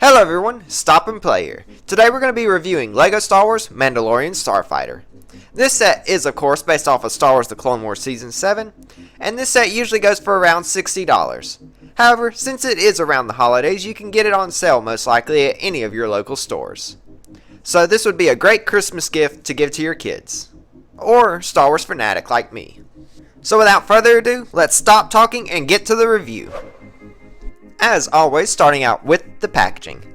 Hello everyone, Stop and Play here. Today we're going to be reviewing LEGO Star Wars Mandalorian Starfighter. This set is of course based off of Star Wars The Clone Wars Season 7, and this set usually goes for around $60. However, since it is around the holidays, you can get it on sale most likely at any of your local stores. So this would be a great Christmas gift to give to your kids, or Star Wars fanatic like me. So without further ado, let's stop talking and get to the review. As always, starting out with the packaging.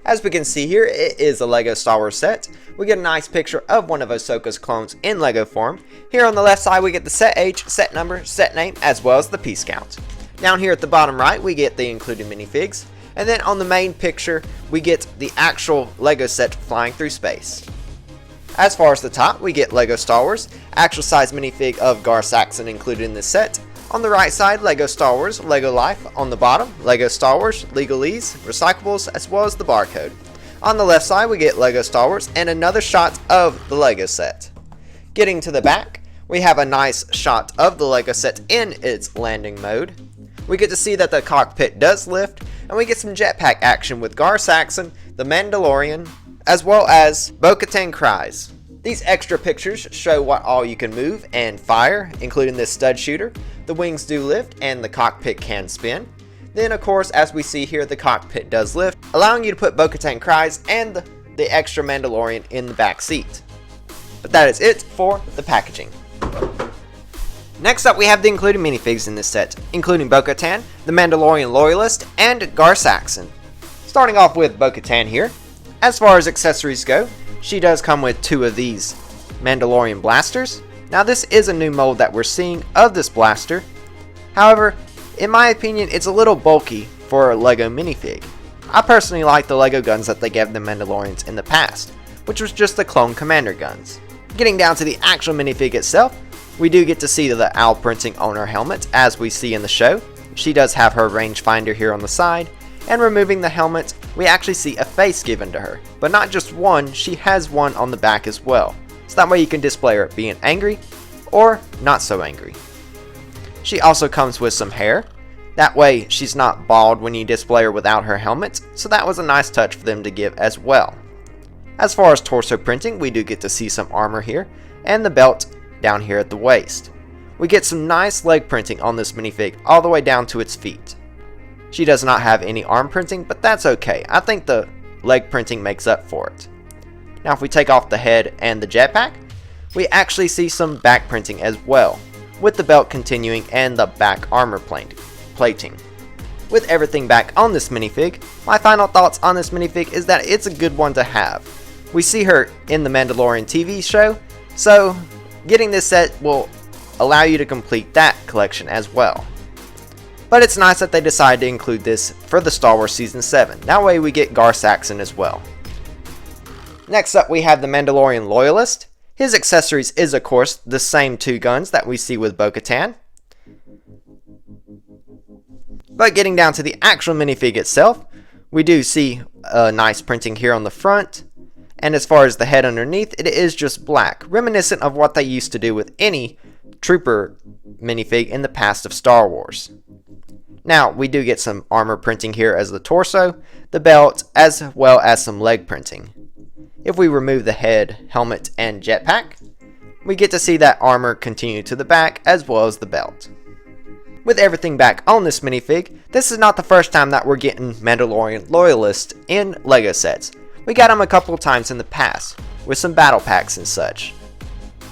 As we can see here, it is a LEGO Star Wars set. We get a nice picture of one of Ahsoka's clones in LEGO form. Here on the left side we get the set age, set number, set name, as well as the piece count. Down here at the bottom right we get the included minifigs. And then on the main picture we get the actual LEGO set flying through space. As far as the top, we get LEGO Star Wars, actual size minifig of Gar Saxon included in this set. On the right side, LEGO Star Wars, LEGO Life. On the bottom, LEGO Star Wars, Legalese, Recyclables, as well as the barcode. On the left side, we get LEGO Star Wars and another shot of the LEGO set. Getting to the back, we have a nice shot of the LEGO set in its landing mode. We get to see that the cockpit does lift, and we get some jetpack action with Gar Saxon, the Mandalorian, as well as Bo-Katan Kryze. These extra pictures show what all you can move and fire, including this stud shooter. The wings do lift and the cockpit can spin. Then of course, as we see here, the cockpit does lift, allowing you to put Bo-Katan Kryze and the extra Mandalorian in the back seat. But that is it for the packaging. Next up we have the included minifigs in this set, including Bo-Katan, the Mandalorian Loyalist, and Gar Saxon. Starting off with Bo-Katan here. As far as accessories go, she does come with two of these Mandalorian blasters. Now this is a new mold that we're seeing of this blaster. However, in my opinion, it's a little bulky for a LEGO minifig. I personally like the LEGO guns that they gave the Mandalorians in the past, which was just the clone commander guns. Getting down to the actual minifig itself, we do get to see the owl printing on her helmet as we see in the show. She does have her rangefinder here on the side, and removing the helmet, we actually see a face given to her. But not just one, she has one on the back as well. So that way you can display her being angry or not so angry. She also comes with some hair. That way she's not bald when you display her without her helmet, so that was a nice touch for them to give as well. As far as torso printing, we do get to see some armor here and the belt down here at the waist. We get some nice leg printing on this minifig all the way down to its feet. She does not have any arm printing, but that's okay. I think the leg printing makes up for it. Now if we take off the head and the jetpack, we actually see some back printing as well, with the belt continuing and the back armor plating. With everything back on this minifig, my final thoughts on this minifig is that it's a good one to have. We see her in the Mandalorian TV show, so getting this set will allow you to complete that collection as well. But it's nice that they decided to include this for the Star Wars Season 7. That way we get Gar Saxon as well. Next up we have the Mandalorian Loyalist. His accessories is of course the same two guns that we see with Bo-Katan. But getting down to the actual minifig itself, we do see a nice printing here on the front. And as far as the head underneath, it is just black, reminiscent of what they used to do with any Trooper minifig in the past of Star Wars. Now, we do get some armor printing here as the torso, the belt, as well as some leg printing. If we remove the head, helmet, and jetpack, we get to see that armor continue to the back as well as the belt. With everything back on this minifig, this is not the first time that we're getting Mandalorian Loyalist in LEGO sets. We got him a couple of times in the past, with some battle packs and such.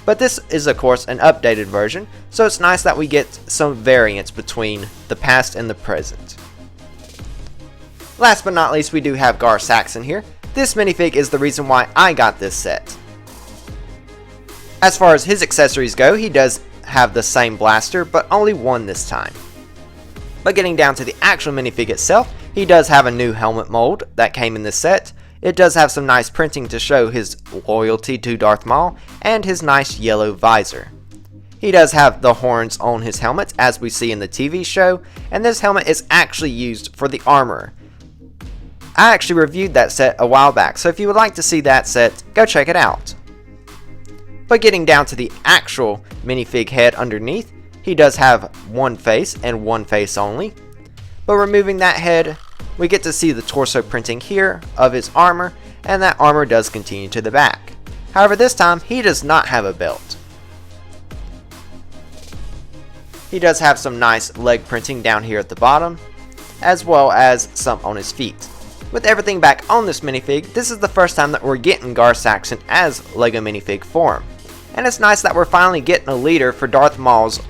But this is of course an updated version, so it's nice that we get some variance between the past and the present. Last but not least, we do have Gar Saxon here. This minifig is the reason why I got this set. As far as his accessories go, he does have the same blaster, but only one this time. But getting down to the actual minifig itself, he does have a new helmet mold that came in this set. It does have some nice printing to show his loyalty to Darth Maul and his nice yellow visor. He does have the horns on his helmet as we see in the TV show, and this helmet is actually used for the armor. I actually reviewed that set a while back, so if you would like to see that set, go check it out. But getting down to the actual minifig head underneath, he does have one face and one face only. But removing that head, we get to see the torso printing here of his armor, and that armor does continue to the back. However, this time he does not have a belt. He does have some nice leg printing down here at the bottom, as well as some on his feet. With everything back on this minifig, this is the first time that we're getting Gar Saxon as LEGO minifig form. And it's nice that we're finally getting a leader for Darth Maul's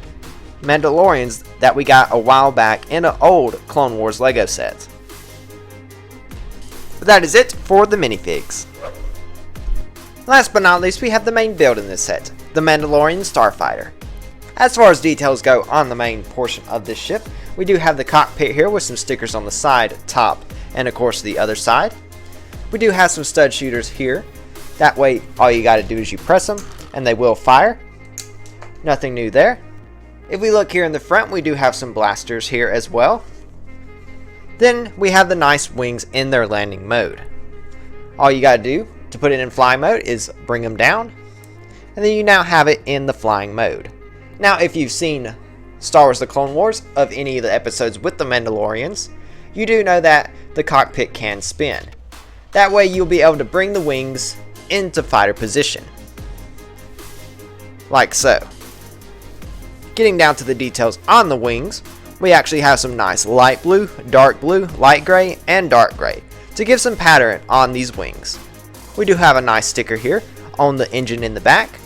Mandalorians that we got a while back in an old Clone Wars LEGO set. But that is it for the minifigs. Last but not least, we have the main build in this set, the Mandalorian Starfighter. As far as details go on the main portion of this ship, we do have the cockpit here with some stickers on the side, top, and of course the other side. We do have some stud shooters here. That way all you gotta do is you press them and they will fire. Nothing new there. If we look here in the front, we do have some blasters here as well. Then we have the nice wings in their landing mode. All you gotta do to put it in flying mode is bring them down, and then you now have it in the flying mode. Now, if you've seen Star Wars The Clone Wars of any of the episodes with the Mandalorians, you do know that the cockpit can spin. That way you'll be able to bring the wings into fighter position. Like so. Getting down to the details on the wings, we actually have some nice light blue, light gray, and dark gray to give some pattern on these wings. We do have a nice sticker here on the engine in the back.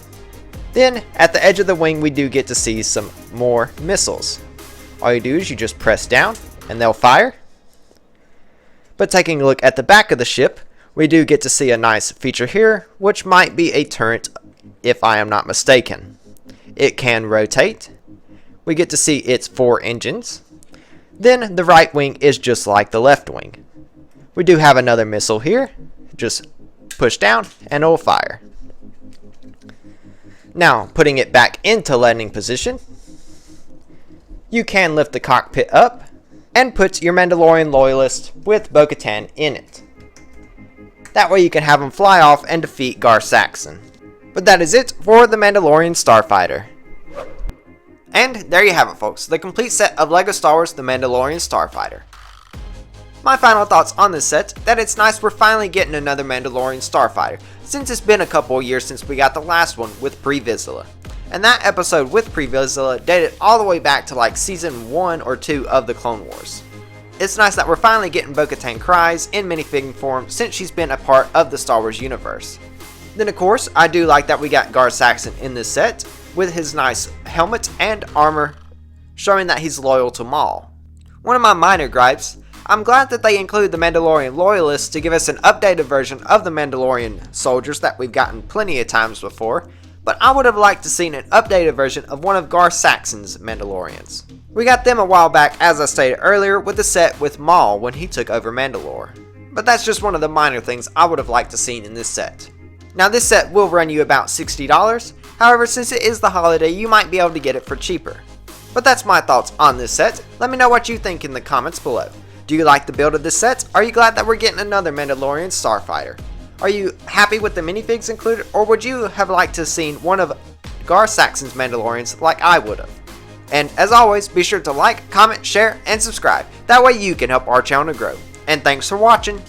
Then at the edge of the wing we do get to see some more missiles. All you do is you just press down and they'll fire. But taking a look at the back of the ship, we do get to see a nice feature here, which might be a turret if I am not mistaken. It can rotate. We get to see its 4 engines. Then the right wing is just like the left wing. We do have another missile here. Just push down and it will fire. Now, putting it back into landing position, you can lift the cockpit up and put your Mandalorian loyalist with Bo-Katan in it. That way you can have them fly off and defeat Gar Saxon. But that is it for the Mandalorian Starfighter. And there you have it, folks, the complete set of LEGO Star Wars The Mandalorian Starfighter. My final thoughts on this set, that it's nice we're finally getting another Mandalorian Starfighter, since it's been a couple of years since we got the last one with Pre Vizsla. And that episode with Pre Vizsla dated all the way back to like season 1 or 2 of the Clone Wars. It's nice that we're finally getting Bo-Katan Kryze in minifig form since she's been a part of the Star Wars universe. Then of course, I do like that we got Gar Saxon in this set, with his nice helmet and armor, showing that he's loyal to Maul. One of my minor gripes, I'm glad that they include the Mandalorian loyalists to give us an updated version of the Mandalorian soldiers that we've gotten plenty of times before, but I would have liked to seen an updated version of one of Gar Saxon's Mandalorians. We got them a while back, as I stated earlier, with the set with Maul when he took over Mandalore. But that's just one of the minor things I would have liked to seen in this set. Now this set will run you about $60, however since it is the holiday you might be able to get it for cheaper. But that's my thoughts on this set. Let me know what you think in the comments below. Do you like the build of this set? Are you glad that we're getting another Mandalorian Starfighter? Are you happy with the minifigs included, or would you have liked to have seen one of Gar Saxon's Mandalorians like I would have? And as always, be sure to like, comment, share, and subscribe. That way you can help our channel to grow. And thanks for watching.